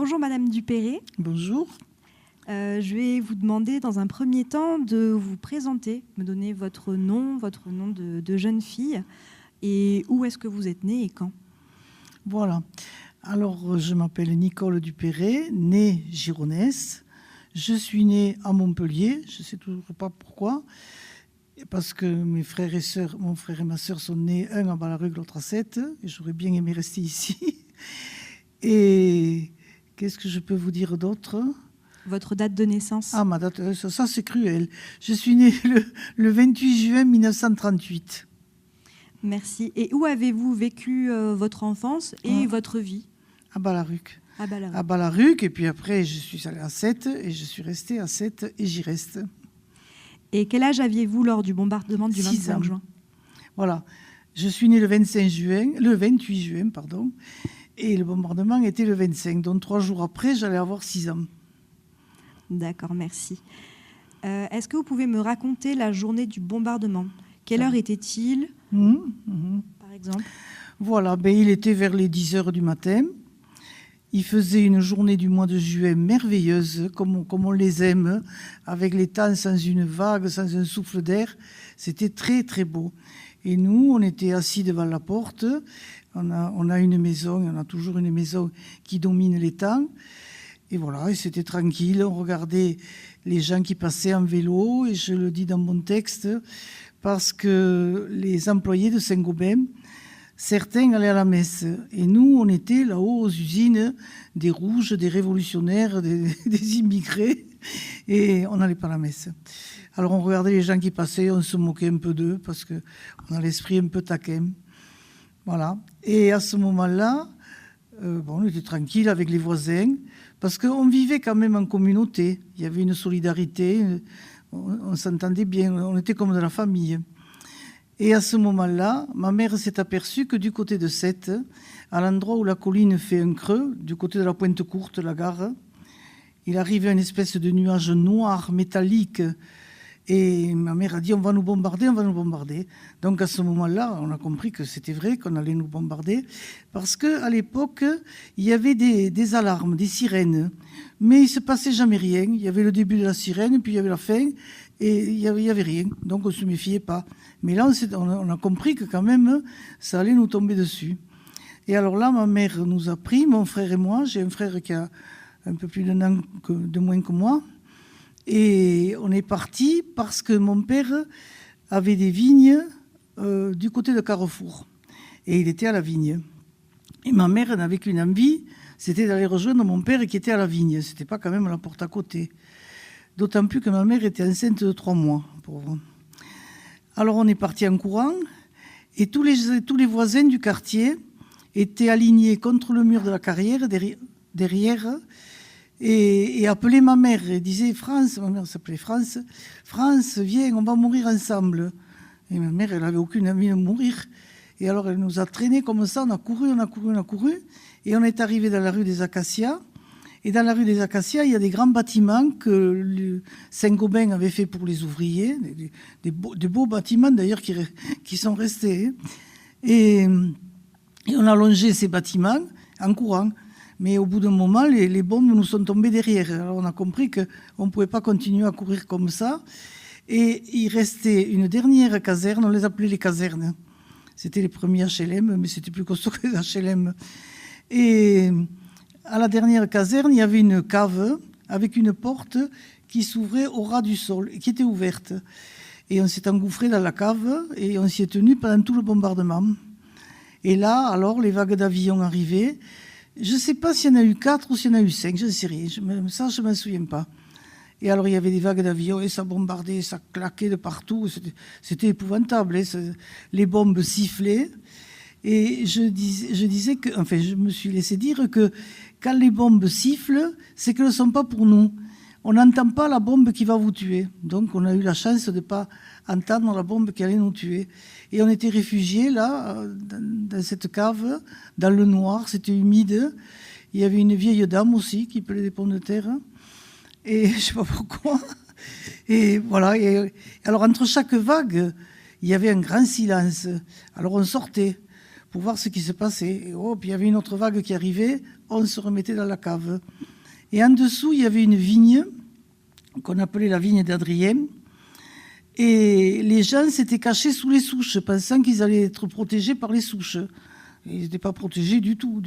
Bonjour Madame Dupéré. Bonjour. Je vais vous demander dans un premier temps de vous présenter, me donner votre nom de jeune fille et où est-ce que vous êtes née et quand. Voilà. Alors, je m'appelle Nicole Dupéré, née Gironès. Je suis née à Montpellier, je ne sais toujours pas pourquoi, parce que mon frère et ma sœur sont nés, un à Ballaruc, l'autre à Sète, et j'aurais bien aimé rester ici. Et qu'est-ce que je peux vous dire d'autre ? Votre date de naissance. Ah, ma date, ça c'est cruel. Je suis née le 28 juin 1938. Merci. Et où avez-vous vécu votre enfance et votre vie ? À Ballaruc. À Ballaruc, et puis après je suis allée à Sète, et je suis restée à Sète, et j'y reste. Et quel âge aviez-vous lors du bombardement du 25 juin ? Voilà. Je suis née le 28 juin, et le bombardement était le 25. Donc 3 jours après, j'allais avoir 6 ans. D'accord, merci. Est-ce que vous pouvez me raconter la journée du bombardement ? Quelle heure était-il, par exemple ? Voilà, il était vers les 10 heures du matin. Il faisait une journée du mois de juin merveilleuse, comme on les aime, avec les temps sans une vague, sans un souffle d'air. C'était très, très beau. Et nous, on était assis devant la porte. On a une maison, on a toujours une maison qui domine les temps. Et voilà, et c'était tranquille. On regardait les gens qui passaient en vélo, et je le dis dans mon texte, parce que les employés de Saint-Gobain, certains allaient à la messe. Et nous, on était là-haut aux usines, des rouges, des révolutionnaires, des immigrés, et on n'allait pas à la messe. Alors on regardait les gens qui passaient, on se moquait un peu d'eux, parce qu'on a l'esprit un peu taquin. Voilà. Et à ce moment-là, on était tranquille avec les voisins, parce qu'on vivait quand même en communauté. Il y avait une solidarité, on s'entendait bien, on était comme de la famille. Et à ce moment-là, ma mère s'est aperçue que du côté de Sète, à l'endroit où la colline fait un creux, du côté de la Pointe-Courte, la gare, il arrivait une espèce de nuage noir, métallique. Et ma mère a dit, on va nous bombarder. Donc à ce moment-là, on a compris que c'était vrai, qu'on allait nous bombarder, parce qu'à l'époque, il y avait des alarmes, des sirènes. Mais il ne se passait jamais rien. Il y avait le début de la sirène, puis il y avait la fin, et il y avait rien. Donc on ne se méfiait pas. Mais là, on a compris que quand même, ça allait nous tomber dessus. Et alors là, ma mère nous a pris, mon frère et moi. J'ai un frère qui a un peu plus d'un an de moins que moi. Et on est partis parce que mon père avait des vignes du côté de Carrefour. Et il était à la vigne. Et ma mère n'avait qu'une envie, c'était d'aller rejoindre mon père qui était à la vigne. C'était pas quand même à la porte à côté. D'autant plus que ma mère était enceinte de 3 mois, pauvre. Alors on est partis en courant, et tous les voisins du quartier étaient alignés contre le mur de la carrière, derrière, et appelaient ma mère, et disaient « France », ma mère s'appelait France, « France, viens, on va mourir ensemble ». Et ma mère, elle n'avait aucune envie de mourir. Et alors elle nous a traînés comme ça, on a couru, et on est arrivé dans la rue des Acacias. Et dans la rue des Acacias, il y a des grands bâtiments que Saint-Gobain avait fait pour les ouvriers, des beaux bâtiments d'ailleurs qui sont restés. Et on a longé ces bâtiments en courant. Mais au bout d'un moment, les bombes nous sont tombées derrière. Alors on a compris qu'on ne pouvait pas continuer à courir comme ça. Et il restait une dernière caserne, on les appelait les casernes. C'était les premiers HLM, mais c'était plus costaud que les HLM. Et à la dernière caserne, il y avait une cave avec une porte qui s'ouvrait au ras du sol et qui était ouverte. Et on s'est engouffré dans la cave et on s'y est tenu pendant tout le bombardement. Et là, alors, les vagues d'avions arrivaient. Je ne sais pas s'il y en a eu 4 ou s'il y en a eu 5, je ne sais rien. Ça, je ne m'en souviens pas. Et alors, il y avait des vagues d'avions et ça bombardait, ça claquait de partout. C'était épouvantable. Les bombes sifflaient. Et je me suis laissé dire que quand les bombes sifflent, c'est qu'elles ne sont pas pour nous. On n'entend pas la bombe qui va vous tuer. Donc, on a eu la chance de ne pas entendre la bombe qui allait nous tuer. Et on était réfugiés, là, dans cette cave, dans le noir, c'était humide. Il y avait une vieille dame aussi qui pelait des pommes de terre. Et je ne sais pas pourquoi. Et voilà. Et alors, entre chaque vague, il y avait un grand silence. Alors, on sortait pour voir ce qui se passait. Et puis il y avait une autre vague qui arrivait, on se remettait dans la cave. Et en dessous, il y avait une vigne qu'on appelait la vigne d'Adrien. Et les gens s'étaient cachés sous les souches, pensant qu'ils allaient être protégés par les souches. Et ils n'étaient pas protégés du tout.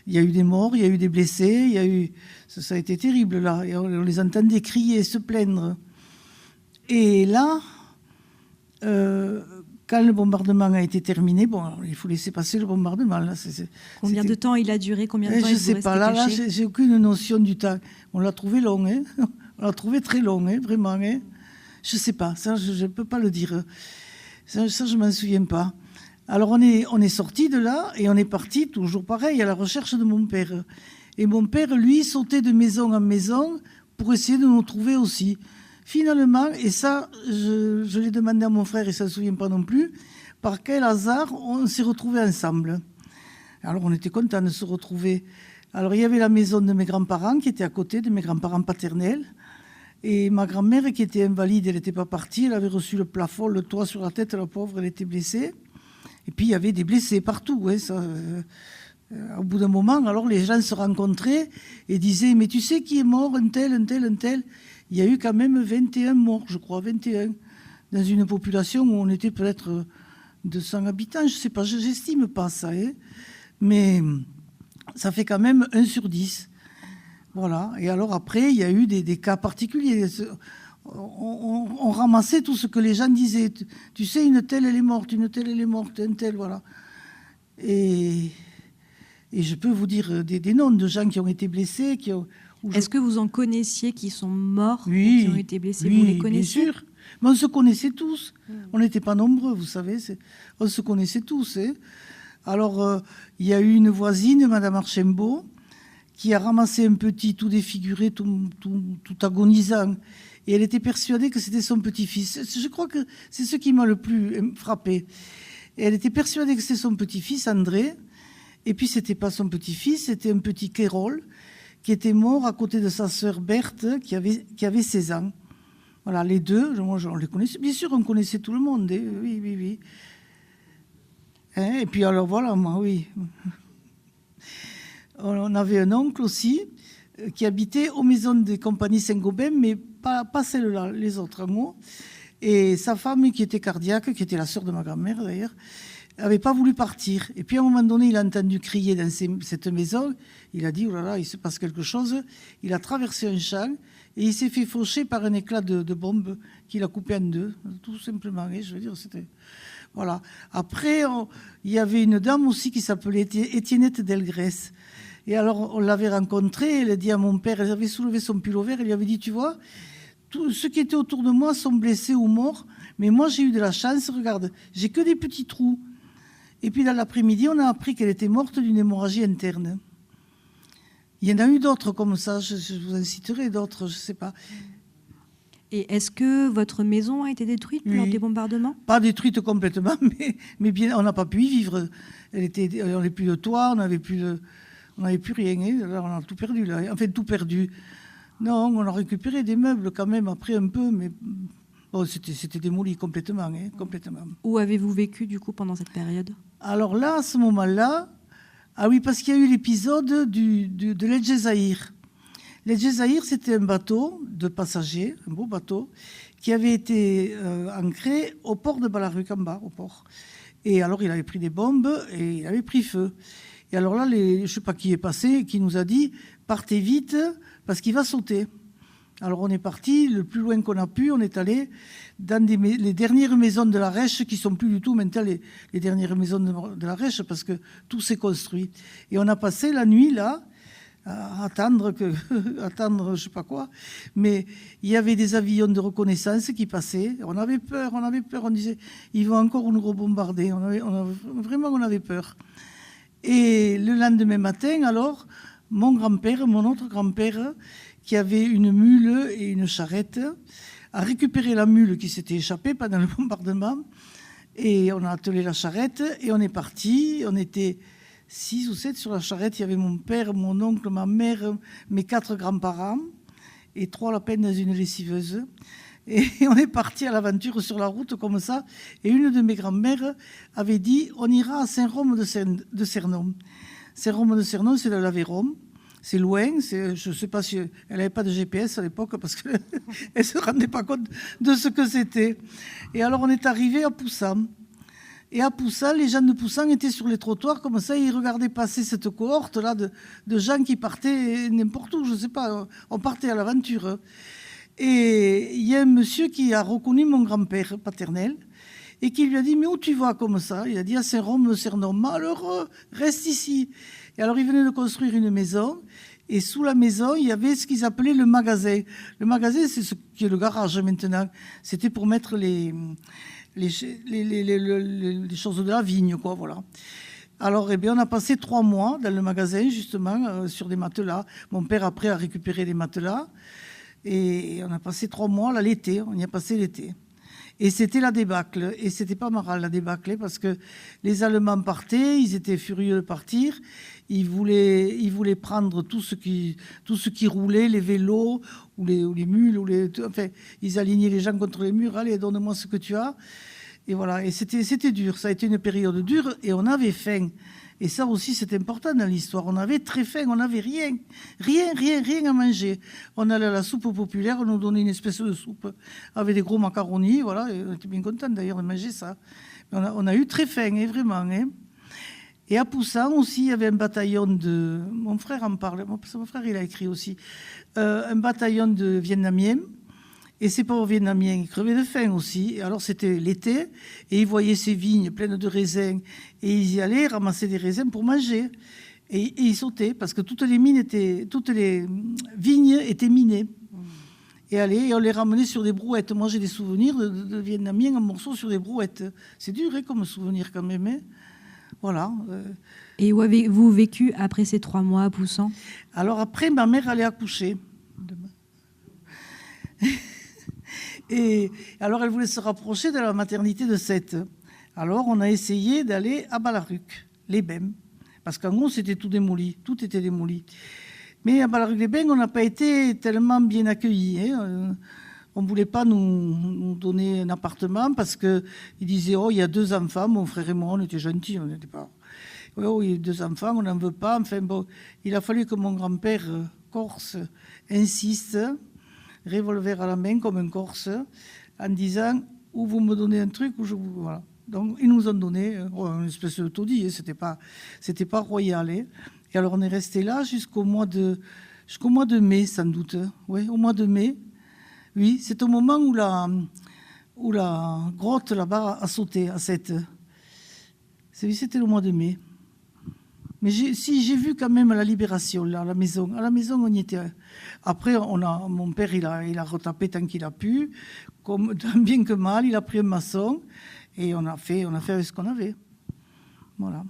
Il y a eu des morts, il y a eu des blessés, ça a été terrible là. Et on les entendait crier, se plaindre. Et là, quand le bombardement a été terminé, bon, il faut laisser passer le bombardement. Là, combien de temps il a duré? Combien de temps je ne sais pas. Là, j'ai aucune notion du temps. On l'a trouvé long, hein. On l'a trouvé très long, hein, vraiment. Hein. Je ne sais pas. Ça, je ne peux pas le dire. Ça je ne m'en souviens pas. Alors, on est sorti de là et on est parti, toujours pareil, à la recherche de mon père. Et mon père, lui, sautait de maison en maison pour essayer de nous trouver aussi. Finalement, et ça, je l'ai demandé à mon frère, il ne s'en souvient pas non plus, par quel hasard on s'est retrouvés ensemble. Alors, on était contents de se retrouver. Alors, il y avait la maison de mes grands-parents qui était à côté, de mes grands-parents paternels. Et ma grand-mère, qui était invalide, elle n'était pas partie, elle avait reçu le plafond, le toit sur la tête, la pauvre, elle était blessée. Et puis, il y avait des blessés partout. Hein, ça, au bout d'un moment, alors, les gens se rencontraient et disaient « Mais tu sais qui est mort, un tel, un tel, un tel ?» Il y a eu quand même 21 morts, je crois, 21, dans une population où on était peut-être 200 habitants. Je ne sais pas, j'estime pas ça. Hein, mais ça fait quand même 1 sur 10. Voilà. Et alors après, il y a eu des cas particuliers. On ramassait tout ce que les gens disaient. Tu sais, une telle, elle est morte, une telle, elle est morte, un tel, voilà. Et je peux vous dire des noms de gens qui ont été blessés. Est-ce que vous en connaissiez qui sont morts oui, ou qui ont été blessés? Oui, vous les connaissez? Bien sûr. Mais on se connaissait tous. On n'était pas nombreux, vous savez. On se connaissait tous. Hein. Alors, il y a eu une voisine, Madame Archambault, qui a ramassé un petit tout défiguré, tout agonisant. Et elle était persuadée que c'était son petit-fils. Je crois que c'est ce qui m'a le plus frappé. Et elle était persuadée que c'était son petit-fils, André. Et puis, ce n'était pas son petit-fils, c'était un petit Kérol qui était mort à côté de sa sœur Berthe, qui avait 16 ans. Voilà, les deux, moi, on les connaissait. Bien sûr, on connaissait tout le monde. Hein. Oui. Hein, et puis, alors, voilà, moi, oui. On avait un oncle aussi qui habitait aux maisons des compagnies Saint-Gobain, mais pas celle-là, les autres en haut. Et sa femme, qui était cardiaque, qui était la sœur de ma grand-mère d'ailleurs, n'avait pas voulu partir. Et puis à un moment donné, il a entendu crier dans cette maison. Il a dit, oh là là, il se passe quelque chose. Il a traversé un champ et il s'est fait faucher par un éclat de bombe qu'il a coupé en deux, tout simplement. Et je veux dire, c'était... Voilà. Après, il y avait une dame aussi qui s'appelait Étiennette Delgrès. Et alors, on l'avait rencontrée, elle a dit à mon père, elle avait soulevé son pull vert, elle lui avait dit, tu vois, tous ceux qui étaient autour de moi sont blessés ou morts, mais moi j'ai eu de la chance, regarde, j'ai que des petits trous. Et puis dans l'après-midi, on a appris qu'elle était morte d'une hémorragie interne. Il y en a eu d'autres comme ça, je vous en citerai d'autres, je ne sais pas. Et est-ce que votre maison a été détruite lors des bombardements? Pas détruite complètement, mais bien, on n'a pas pu y vivre. On n'avait plus de toit, on n'avait plus rien. Hein. Alors on a tout perdu, là. Enfin, tout perdu. Non, on a récupéré des meubles quand même, après un peu, mais bon, c'était démoli complètement, hein, complètement. Où avez-vous vécu, du coup, pendant cette période? Alors là, à ce moment-là, ah oui, parce qu'il y a eu l'épisode de l'El-Jezaïr. L'El-Jezaïr, c'était un bateau de passagers, un beau bateau, qui avait été ancré au port de Ballaruc, en bas, au port. Et alors, il avait pris des bombes et il avait pris feu. Et alors là, je ne sais pas qui est passé, qui nous a dit « Partez vite, parce qu'il va sauter ». Alors on est parti, le plus loin qu'on a pu, on est allé dans les dernières maisons de la Rèche, qui ne sont plus du tout maintenant les dernières maisons de la Rèche, parce que tout s'est construit. Et on a passé la nuit là, à attendre, je ne sais pas quoi, mais il y avait des avions de reconnaissance qui passaient. On avait peur, on disait, ils vont encore nous rebombarder. Vraiment, on avait peur. Et le lendemain matin, alors, mon autre grand-père, qui avait une mule et une charrette, a récupéré la mule qui s'était échappée pendant le bombardement. Et on a attelé la charrette et on est parti. On était 6 ou 7 sur la charrette. Il y avait mon père, mon oncle, ma mère, mes 4 grands-parents et 3 lapins dans une lessiveuse. Et on est parti à l'aventure sur la route comme ça. Et une de mes grand-mères avait dit, on ira à Saint-Rome de Cernon. Saint-Rome de Cernon, c'est de l'Aveyron. C'est loin, je ne sais pas si elle n'avait pas de GPS à l'époque parce qu'elle ne se rendait pas compte de ce que c'était. Et alors on est arrivé à Poussan. Et à Poussan, les gens de Poussan étaient sur les trottoirs comme ça, ils regardaient passer cette cohorte-là de gens qui partaient n'importe où, je ne sais pas, on partait à l'aventure. Et il y a un monsieur qui a reconnu mon grand-père paternel et qui lui a dit « Mais où tu vas comme ça ?» Il a dit « À Saint-Rome, Cernon, malheureux, reste ici. » Et alors, ils venaient de construire une maison. Et sous la maison, il y avait ce qu'ils appelaient le magasin. Le magasin, c'est ce qui est le garage maintenant. C'était pour mettre les choses de la vigne, quoi, voilà. Alors, eh bien, on a passé 3 mois dans le magasin, justement, sur des matelas. Mon père, après, a récupéré les matelas. Et on a passé 3 mois, là, l'été. On y a passé l'été. Et c'était la débâcle. Et c'était pas marrant, la débâcle, parce que les Allemands partaient, ils étaient furieux de partir. Ils voulaient prendre tout ce qui roulait, les vélos, ou les mules, enfin, ils alignaient les gens contre les murs. Allez, donne-moi ce que tu as. Et voilà. Et c'était dur. Ça a été une période dure et on avait faim. Et ça aussi, c'est important dans l'histoire. On avait très faim, on n'avait rien à manger. On allait à la soupe populaire, on nous donnait une espèce de soupe avec des gros macaronis, voilà. Et on était bien contents d'ailleurs de manger ça. Mais on a eu très faim, hein, vraiment. Hein. Et à Poussan aussi, il y avait un bataillon de... Mon frère en parle, mon frère il a écrit aussi. Un bataillon de Vietnamiens. Et ces pauvres Vietnamiens, ils crevaient de faim aussi. Et alors, c'était l'été, et ils voyaient ces vignes pleines de raisins, et ils y allaient ramasser des raisins pour manger. Et ils sautaient, parce que toutes les vignes étaient minées. Et on les ramenait sur des brouettes. Moi, j'ai des souvenirs de Vietnamiens en morceaux sur des brouettes. C'est dur, hein, comme souvenir, quand même. Hein. Voilà. Et où avez-vous vécu après ces 3 mois à Poussan ? Alors, après, ma mère allait accoucher. Et alors, elle voulait se rapprocher de la maternité de Sète. Alors, on a essayé d'aller à Ballaruc, les Bains, parce qu'en gros, c'était tout démoli, tout était démoli. Mais à Ballaruc-les-Bains, on n'a pas été tellement bien accueillis. Hein. On ne voulait pas nous donner un appartement parce qu'ils disaient « Oh, il y a 2 enfants, mon frère et moi, on était gentils, on n'était pas... Oh, il y a 2 enfants, on n'en veut pas. » Enfin, bon, il a fallu que mon grand-père corse insiste, revolver à la main comme un Corse, en disant « ou vous me donnez un truc ou je vous... » Voilà. Donc, ils nous ont donné une espèce de taudis, hein, c'était pas royal. Hein. Et alors, on est resté là jusqu'au mois de mai, sans doute. Oui, au mois de mai. Oui, c'est au moment où la grotte là-bas a sauté, à cette... C'était le mois de mai. Mais j'ai vu quand même la libération, là, à la maison. À la maison, on y était. Après, mon père, il a retapé tant qu'il a pu, tant bien que mal. Il a pris un maçon et on a fait avec ce qu'on avait. Voilà.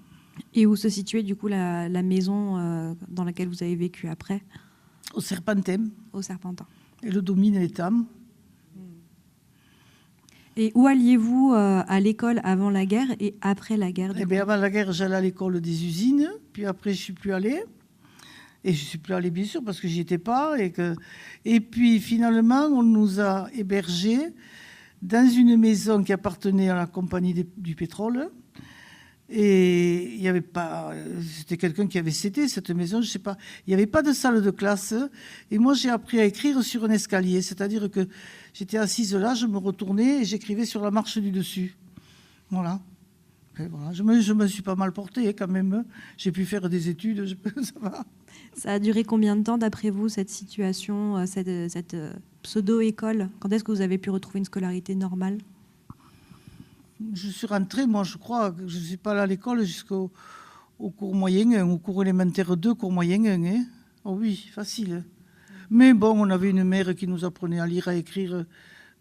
Et où se situait du coup la maison dans laquelle vous avez vécu après ? Au Serpentin. Au Serpentin. Et le domine l'étang. Et où alliez-vous à l'école avant la guerre et après la guerre ? Eh bien, avant la guerre, j'allais à l'école des usines. Puis après, je ne suis plus allée. Et je ne suis plus allée, bien sûr, parce que j'y étais pas. Et puis, finalement, on nous a hébergés dans une maison qui appartenait à la compagnie du pétrole. Et il y avait pas... C'était quelqu'un qui avait cédé cette maison, je ne sais pas. Il n'y avait pas de salle de classe. Et moi, j'ai appris à écrire sur un escalier. C'est-à-dire que j'étais assise là, je me retournais et j'écrivais sur la marche du dessus. Voilà. Et voilà. Je me suis pas mal portée quand même. J'ai pu faire des études, ça va. Ça a duré combien de temps, d'après vous, cette situation, cette pseudo-école ? Quand est-ce que vous avez pu retrouver une scolarité normale ? Je suis rentrée, moi, je crois que je ne suis pas allée à l'école jusqu'au cours moyen 1, au cours élémentaire 2, cours moyen 1. Hein. Oh oui, facile. Mais bon, on avait une mère qui nous apprenait à lire, à écrire.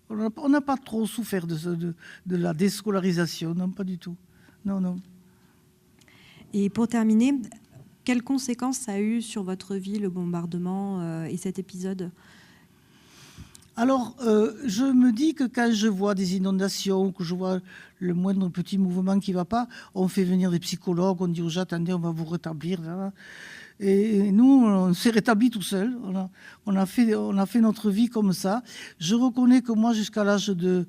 On n'a pas trop souffert de la déscolarisation, non, pas du tout. Non, non. Et pour terminer, quelles conséquences ça a eu sur votre vie, le bombardement et cet épisode ? Alors, je me dis que quand je vois des inondations, que je vois le moindre petit mouvement qui ne va pas, on fait venir des psychologues, on dit aux gens, attendez, on va vous rétablir. Et nous, on s'est rétablis tout seul. On a fait notre vie comme ça. Je reconnais que moi, jusqu'à l'âge de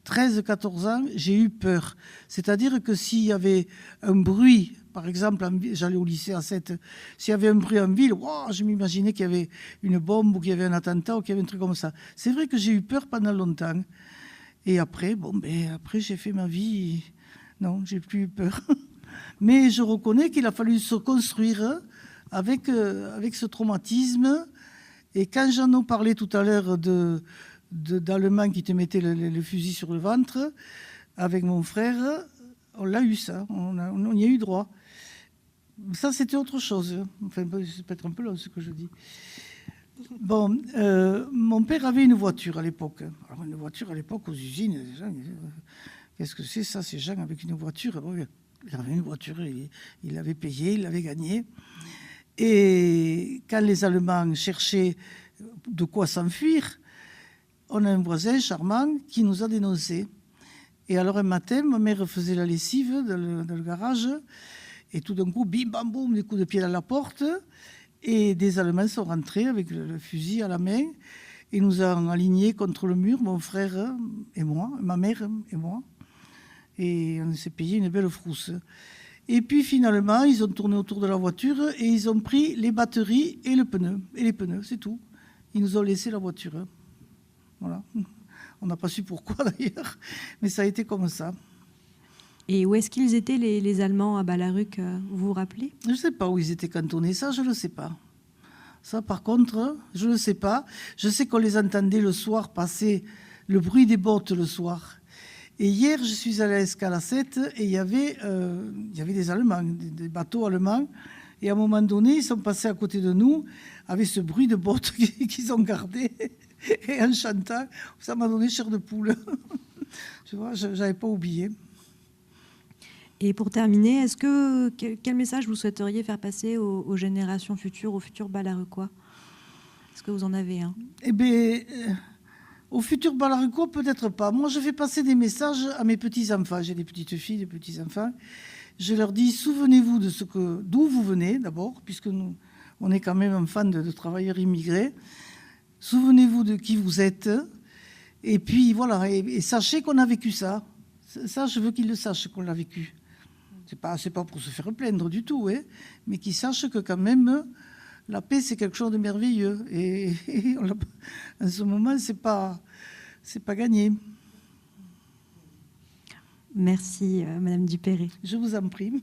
13-14 ans, j'ai eu peur. C'est-à-dire que s'il y avait un bruit, par exemple, j'allais au lycée à 7, s'il y avait un bruit en ville, wow, je m'imaginais qu'il y avait une bombe ou qu'il y avait un attentat ou qu'il y avait un truc comme ça. C'est vrai que j'ai eu peur pendant longtemps. Et après, après j'ai fait ma vie. Non, j'ai plus eu peur. Mais je reconnais qu'il a fallu se construire avec ce traumatisme. Et quand j'en ai parlé tout à l'heure d'Allemands qui te mettaient le fusil sur le ventre, avec mon frère, on l'a eu ça, on y a eu droit. Ça, c'était autre chose. Enfin, c'est peut-être un peu long ce que je dis. Bon, mon père avait une voiture à l'époque. Alors, une voiture à l'époque aux usines, les gens, qu'est-ce que c'est ça, ces gens avec une voiture? Bon, il avait une voiture, il l'avait payée, il l'avait gagnée. Et quand les Allemands cherchaient de quoi s'enfuir, on a un voisin charmant qui nous a dénoncés. Et alors un matin, ma mère faisait la lessive dans le garage, et tout d'un coup, bim, bam, boum, des coups de pied dans la porte, et des Allemands sont rentrés avec le fusil à la main, et nous ont alignés contre le mur, mon frère et moi, ma mère et moi, et on s'est payé une belle frousse. Et puis finalement, ils ont tourné autour de la voiture et ils ont pris les batteries et les pneus, c'est tout. Ils nous ont laissé la voiture. Voilà. On n'a pas su pourquoi d'ailleurs, mais ça a été comme ça. Et où est-ce qu'ils étaient les Allemands à Ballaruc, vous vous rappelez? Je ne sais pas où ils étaient cantonnés, ça je ne le sais pas. Ça par contre, je ne le sais pas. Je sais qu'on les entendait le soir passer, le bruit des bottes le soir. Et hier, je suis allé à Escalacette et il y avait des Allemands, des bateaux allemands. Et à un moment donné, ils sont passés à côté de nous avec ce bruit de bottes qu'ils ont gardé. Et en chantant, ça m'a donné chair de poule. Tu vois, je n'avais pas oublié. Et pour terminer, quel message vous souhaiteriez faire passer aux générations futures, aux futurs Ballarucois? Est-ce que vous en avez un? Eh bien, aux futurs Ballarucois, peut-être pas. Moi, je fais passer des messages à mes petits-enfants. J'ai des petites filles, des petits-enfants. Je leur dis, souvenez-vous d'où vous venez, d'abord, puisque nous, on est quand même enfants de travailleurs immigrés. Souvenez-vous de qui vous êtes. Et puis, voilà, et sachez qu'on a vécu ça. Ça, je veux qu'ils le sachent qu'on l'a vécu. C'est pas pour se faire plaindre du tout, hein, mais qu'ils sachent que quand même, la paix, c'est quelque chose de merveilleux. Et en ce moment, c'est pas gagné. Merci, Madame Dupéré. Je vous en prie.